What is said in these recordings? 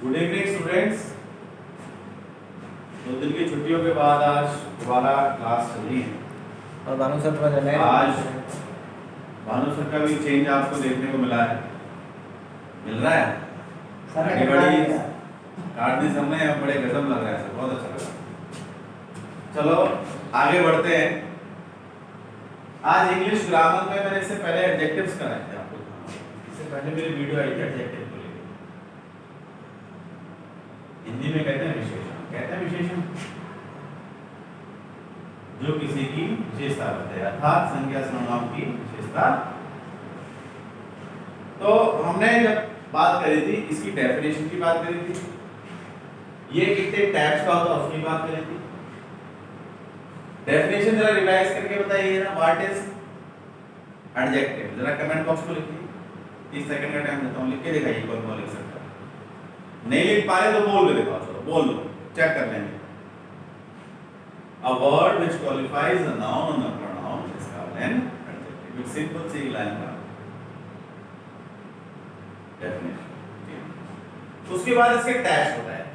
Good evening students. 2 दिन की छुट्टियों के बाद आज दोबारा क्लास चल रही है और भानु सर थोड़ा जल्दी आज भानु सर का भी चेंज आपको देखने को मिला है, मिल रहा है। सर बड़ी कार्ड समय बड़े गजब लग रहा है सर, बहुत अच्छा लग रहा है। चलो आगे बढ़ते हैं। आज इंग्लिश ग्रामर में मैंने इससे पहले एडजेक्टिव्स कराए थे आपको, इससे पहले मेरी वीडियो आई थी एडजेक्टिव को लेकर। हिंदी में कहते हैं विशेषण, कहते हैं विशेषण जो किसी की विशेषता बताते हैं, अर्थात संज्ञा सर्वनाम की विशेषता। तो हमने जब बात करी थी इसकी डेफिनेशन की बात करी थी, ये कितने टाइप्स का होता है उसकी बात करी थी। डेफिनेशन जरा रिवाइज करके बताइए ना, व्हाट इज एडजेक्टिव। जरा कमेंट बॉक्स में लिखिए, 30 सेकंड का टाइम देता हूं, लिख के दिखाइए कौन कौन लिख सकता है। नहीं लिख पा रहे तो बोल के दिखाओ, चलो बोल लो, चेक कर लेंगे। A word which qualifies a noun and a pronoun is called an adjective. It's simple सी लाइन का डेफिनेशन। उसके बाद इसके टाइप्स होता है।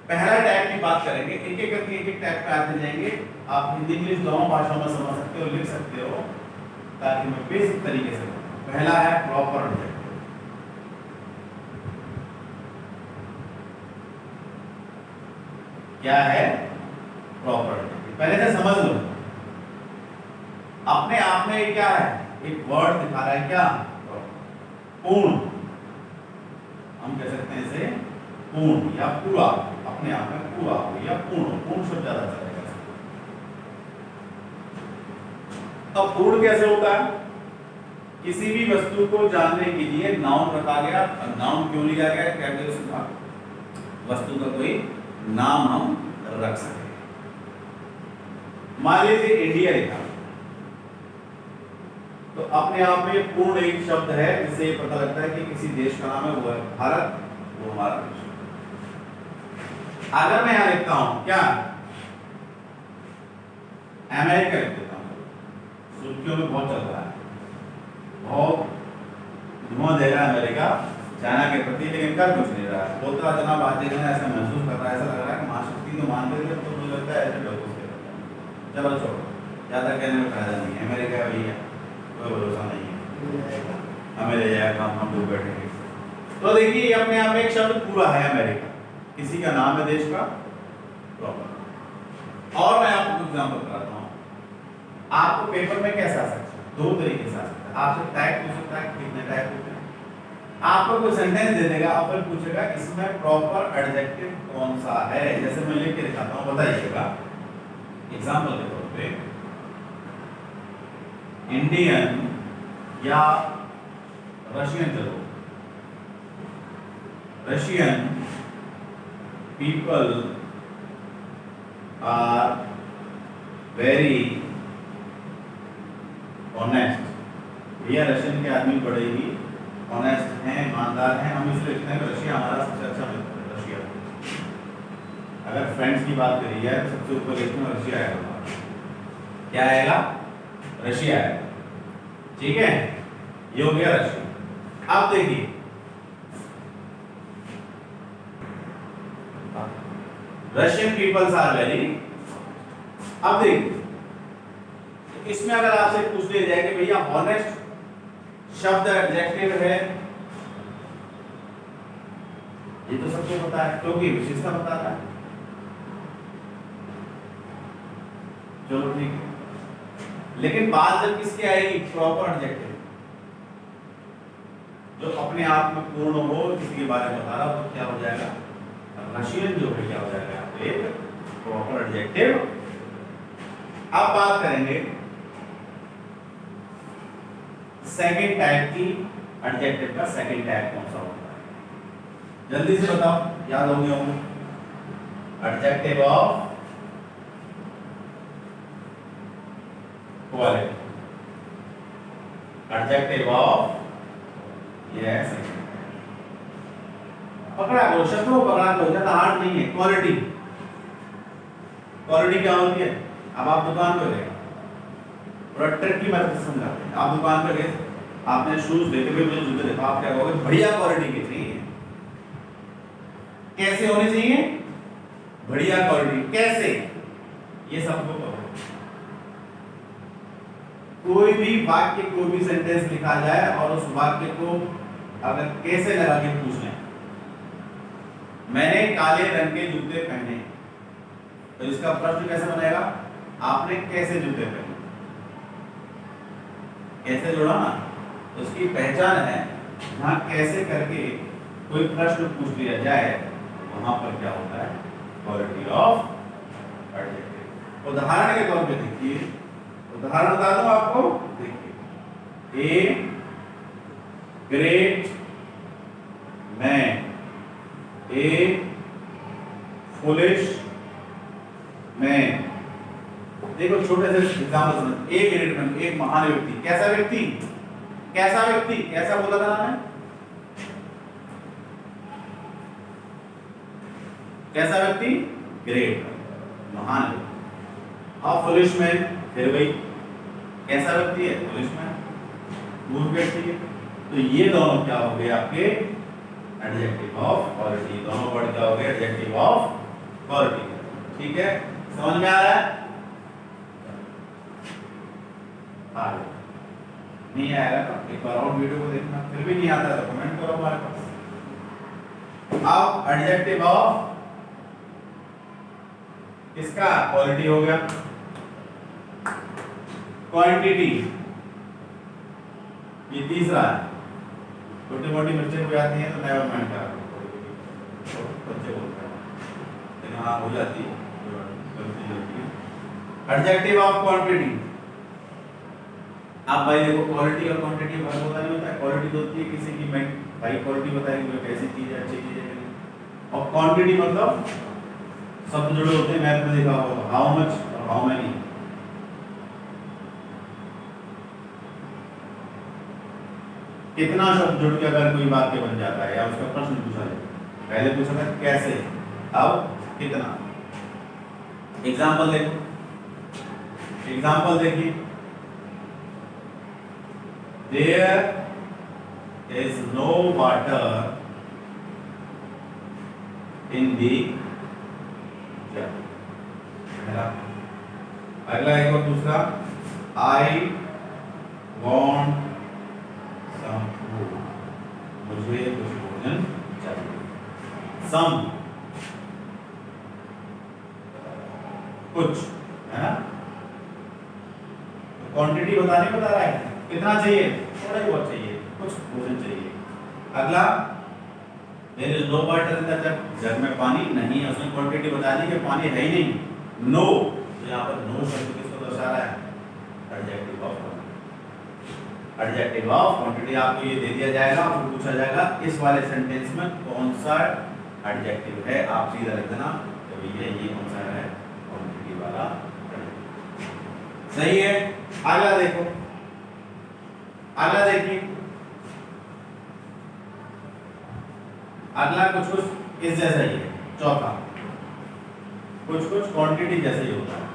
पहला टाइप की बात करेंगे, एक एक करके एक एक टाइप पे आते जाएंगे। आप हिंदी इंग्लिश दोनों भाषाओं में समझ सकते हो, लिख सकते हो, ताकि मैं बेसिक तरीके से बताऊं। पहला है प्रॉपर एडजेक्टिव। क्या है प्रॉपर एडजेक्टिव, पहले से समझ लो। अपने आप में क्या है, एक वर्ड दिखा रहा है, क्या पूर्ण, हम कह सकते हैं इसे पूर्ण या पूरा, अपने आप में पूरा हो या पूर्ण, पूर्ण शब्द ज्यादा चलेगा। अब पूर्ण कैसे होता है, किसी भी वस्तु को जानने के लिए नाउन रखा गया। नाउन क्यों लिया गया, क्या उसका वस्तु का कोई नाम हम रख सके। मान लीजिए इंडिया लिखा, तो अपने आप में पूर्ण एक शब्द है जिससे ये पता लगता है कि किसी देश का नाम है, वो है भारत, वो हमारा देश। अगर मैं यहां लिखता हूं क्या अमेरिका लिख देता हूं, सुर्खियों में बहुत चल रहा है, बहुत धुआं दे रहा है अमेरिका चाइना के प्रति, लेकिन कर कुछ नहीं रहा है। बोलता जनाब बातें ऐसा महसूस कर रहा है, ऐसा लग रहा है कि महाशक्ति तो मान रही है, तो मुझे लगता है ऐसे लोग चलो छोड़ो, ज्यादा कहने में फायदा नहीं है। अमेरिका वही है, कोई भरोसा नहीं है, हमें ले जाएगा, हम लोग बैठेंगे। तो देखिए अपने आप में एक शब्द पूरा है अमेरिका, किसी का नाम है देश का प्रॉपर। और मैं आपको एग्जांपल बताता हूँ, आपको पेपर में कैसे आ सकता है, 2 तरीके से आ सकता है। आपसे टाइप पूछ सकता है, कितने टाइप होते हैं, आपको कोई सेंटेंस दे देगा और फिर पूछेगा इसमें प्रॉपर एडजेक्टिव कौन सा है। जैसे मैं लिख के दिखाता हूँ, बताइएगा एग्जांपल के तौर पे, इंडियन या रशियन, चलो Russian people are very honest। भैया रशियन के आदमी बड़े ही ऑनेस्ट हैं, ईमानदार हैं। हम इसलिए लिखते हैं कि रशिया हमारा सबसे अच्छा मित्र है, रशिया। अगर फ्रेंड्स की बात करी जाए तो सबसे ऊपर लिस्ट में रशिया आएगा। क्या आएगा, रशिया आएगा, ठीक है, ये हो गया रशिया। अब देखिए रशियन पीपल्स आर वेरी। अब देखिए इसमें अगर आपसे पूछ लिया जाए कि भैया ऑनेस्ट शब्द एडजेक्टिव है, ये तो सबको पता है क्योंकि विशेषता बताता है। चलो ठीक है, लेकिन बात जब किसकी आएगी, प्रॉपर एडजेक्टिव, जो अपने आप में पूर्ण हो, किसी के बारे में बता रहा हो, तो क्या हो जाएगा, रशियन जो है क्या हो जाएगा, एक प्रॉपर एडजेक्टिव। अब बात करेंगे सेकंड टाइप की, एडजेक्टिव का सेकंड टाइप कौन सा होता है, जल्दी से बताओ, याद होंगे होंगे। Adjective of quality, adjective of, yes पकड़ा करो, शब्द को पकड़ा करो, ज्यादा हार्ड नहीं है। क्वालिटी, क्वालिटी क्या होती है, अब आप दुकान पे गए, थोड़ा ट्रिक की मदद से समझाते हैं। आप दुकान पे गए, आपने शूज देखे हुए, मुझे जूते देखा, आप क्या कहोगे, बढ़िया क्वालिटी के चाहिए। कैसे होने चाहिए? बढ़िया क्वालिटी। कैसे? ये सबको पता है। कोई भी वाक्य, कोई भी सेंटेंस लिखा जाए और उस वाक्य को अगर कैसे लगा के पूछ लें, मैंने काले रंग के जूते पहने, तो इसका प्रश्न कैसे बनेगा? आपने कैसे जूते पहने? कैसे जोड़ा ना, तो उसकी पहचान है। जहां कैसे करके कोई प्रश्न पूछ लिया जाए, वहां पर क्या होता है? Quality of adjective. उदाहरण के तौर पे देखिए, उदाहरण बता दूं आपको। देखिए, a great man, A foolish man. देखो छोटे से एग्जाम्पल समझ। ए ग्रेट मैन, एक महान व्यक्ति। कैसा व्यक्ति? कैसा व्यक्ति? कैसा बोला था मैंने? कैसा व्यक्ति? ग्रेट, महान व्यक्ति। अब फुलिश मैन, फिर वही कैसा व्यक्ति है? फुलिश मैन, मूर्ख व्यक्ति है। तो ये दोनों क्या हो गए आपके? Adjective of quality. दोनों वर्ड क्या हो गए? Adjective of quality. ठीक है, समझ में आ रहा है? हाँ, नहीं आएगा तो एक बार और वीडियो को देखना। फिर भी नहीं आता तो कमेंट करो हमारे पास। अब एडजेक्टिव ऑफ किसका? क्वालिटी हो गया। क्वांटिटी, ये तीसरा है। छोटी मोटी मिर्चें हो जाती हैं तो नेवर माइंड करा करो, बच्चे बोलते हैं, लेकिन हाँ हो जाती है, गलती होती है। Adjective of quantity. आप भाई देखो, क्वालिटी और क्वांटिटी फर्क होता नहीं होता है। क्वालिटी तो होती है किसी की, मैं भाई क्वालिटी बताएंगे वो कैसी चीज है, अच्छी चीज है। और क्वांटिटी मतलब शब्द जुड़े होते हैं, मैथ में देखा होगा, हाउ मच और हाउ मेनी। कितना शब्द जुड़ के अगर कोई वाक्य बन जाता है या उसका प्रश्न पूछा जाए। पहले पूछा था कैसे, अब कितना। एग्जाम्पल देखो, एग्जाम्पल देखिए। There is no water in the jug. अगला एक और दूसरा, I want some food. मुझे कुछ भोजन चाहिए। Some कुछ, है ना? क्वांटिटी बता रहा है कितना चाहिए, थोड़ा ही बहुत चाहिए, कुछ भोजन चाहिए। अगला, there is no water in the jug, jug में पानी नहीं है। उसने क्वांटिटी बता दी कि पानी है ही नहीं, नो। तो यहाँ पर नो शब्द किसको दर्शा रहा है? Adjective of quantity. Adjective of quantity आपको ये दे दिया जाएगा, आपको पूछा जाएगा इस वाले सेंटेंस में कौन सा एडजेक्टिव है। आप सीधा लिख देना तो भैया ये कौन सा है? क्वांटिटी वाला। सही है। अगला देखो, अगला देखिए। अगला कुछ कुछ इस जैसा ही है। चौथा, कुछ कुछ क्वांटिटी जैसे ही होता है।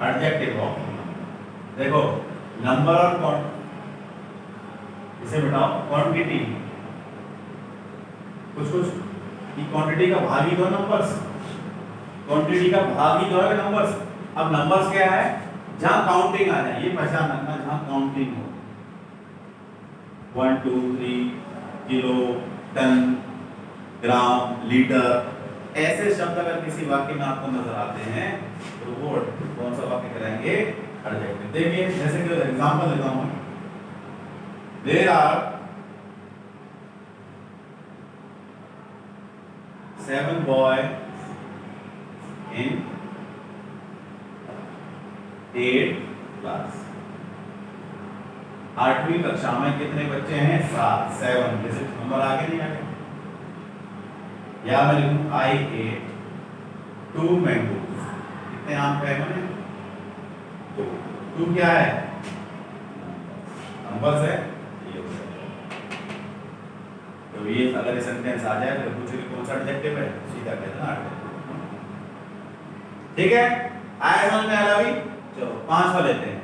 एडजेक्टिव ऑफ, देखो नंबर और क्वांटिटी, इसे बताओ क्वांटिटी। कुछ कुछ की क्वांटिटी का भाग ही दो नंबर्स, क्वांटिटी का भाग ही दो है नंबर्स। अब नंबर्स क्या है? जहां काउंटिंग आ जाए, ये पहचान रखना, जहां काउंटिंग हो, 1 2 3 किलो, टन, ग्राम, लीटर, ऐसे शब्द अगर किसी वाक्य में आपको नजर आते हैं तो वो कौन सा वाक्य कराएंगे? एडजेक्टिव। देखिए जैसे कि एग्जांपल देता हूं, there are 7 boys in 8th class। 8वीं कक्षा में कितने बच्चे हैं? 7, 7। जैसे नंबर आगे नहीं आगे, या मैं लिखूं I ate 2 mangoes। कितने आम खाए मैंने? 2 क्या है? नंबर है। तो ये अगर सेंटेंस आ जाए तो पूछे कि कौन सा एडजेक्टिव है, सीधा कह देना एडजेक्टिव। ठीक है, आया समझ में? आया भी? चलो 5वां लेते हैं।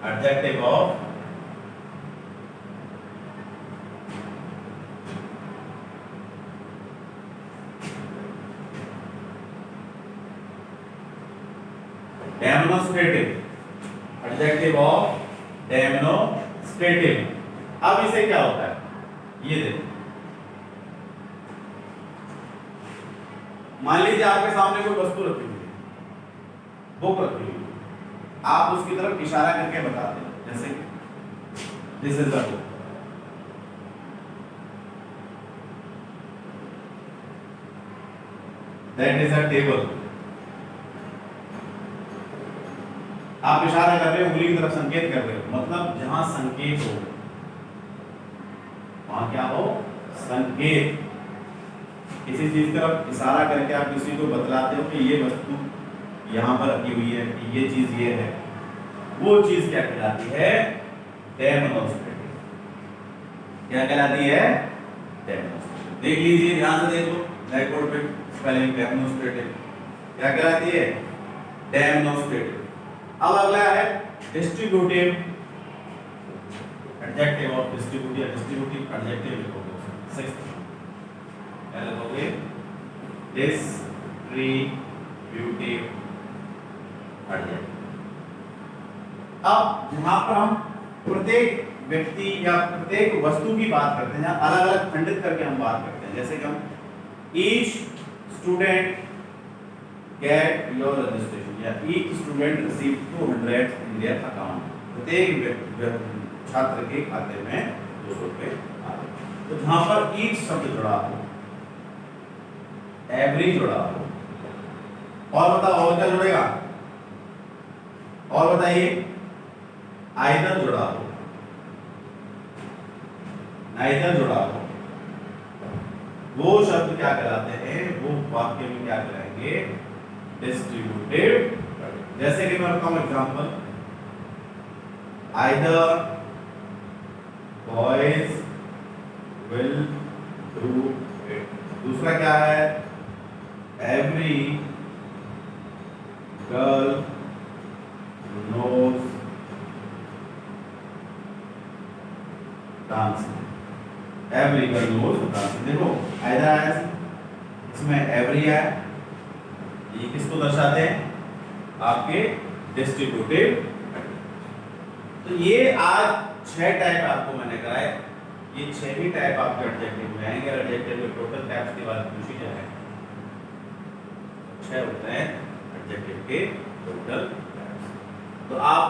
Adjective of demonstrative, adjective of demonstrative. अब इसे क्या होता है, ये देखो, मान लीजिए आपके सामने कोई वस्तु रखी हुई है, बुक रखी हुई है, आप उसकी तरफ इशारा करके बताते हैं, जैसे this is the book, that is a table. आप इशारा कर रहे हो, उंगली की तरफ संकेत कर रहे हो, मतलब जहां संकेत हो वहां क्या हो, संकेत। किसी चीज की तरफ इशारा करके आप किसी को बतलाते हो कि ये वस्तु यहाँ पर रखी हुई है, कि ये चीज ये है, वो चीज क्या कहलाती है, डेमोन्स्ट्रेटिव। क्या कहलाती है, डेमोन्स्ट्रेटिव। देख लीजिए, ध्यान से देखो ब्लैक बोर्ड पे स्पेलिंग डेमोन्स्ट्रेटिव क्या कहलाती है, डेमोन्स्ट्रेटिव। अब अगला है distributive, adjective of distributive, distributive adjective लिखोगे, सिक्स्थ पहले लिखोगे डिस्ट्रीब्यूटिव एडजेक्टिव। अब जहां पर हम प्रत्येक व्यक्ति या प्रत्येक वस्तु की बात करते हैं, जहां अलग अलग खंडित करके हम बात करते हैं, जैसे कि हम each student get your registration या each student receive 200 in their account, प्रत्येक छात्र के खाते में 200 रुपए आते। तो जहां पर ईच शब्द जुड़ा हो, एवरी जुड़ा हो, और बताओ और क्या जुड़ेगा, और बताइए, आइदर जुड़ा हो, नाइदर जुड़ा हो, वो शब्द क्या कहलाते हैं, वो वाक्य में क्या कहलाएंगे, डिस्ट्रीब्यूटिव। जैसे कि मैं बताऊं example, either boys will do it. दूसरा क्या है, every girl knows dancing, every girl knows dancing. देखो आइदर आया, इसमें एवरी है, ये किसको दर्शाते हैं, आपके डिस्ट्रीब्यूटिव। तो ये आज 6 टाइप आपको मैंने कराए, ये 6 ही टाइप आपके एडजेक्टिव में आएंगे। एडजेक्टिव के टोटल टाइप्स की बात पूछी जाए 6 होते हैं एडजेक्टिव के टोटल टाइप्स। तो आप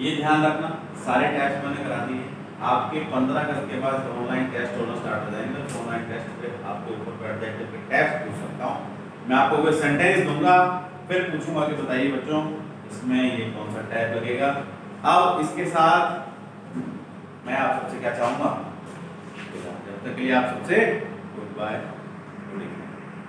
ये ध्यान रखना, सारे टाइप्स मैंने करा दिए। आपके 15 अगस्त के बाद ऑनलाइन टेस्ट होना स्टार्ट हो जाएंगे, तो ऑनलाइन टेस्ट पे आपके ऊपर एडजेक्टिव के टाइप्स पूछ सकता हूँ मैं। आपको कोई सेंटेंस दूंगा, फिर पूछूंगा कि बताइए बच्चों इसमें ये कौन सा टाइप लगेगा। अब इसके साथ मैं आप सबसे क्या चाहूंगा, जब तक के लिए आप सबसे गुड बाय, गुड इवनिंग।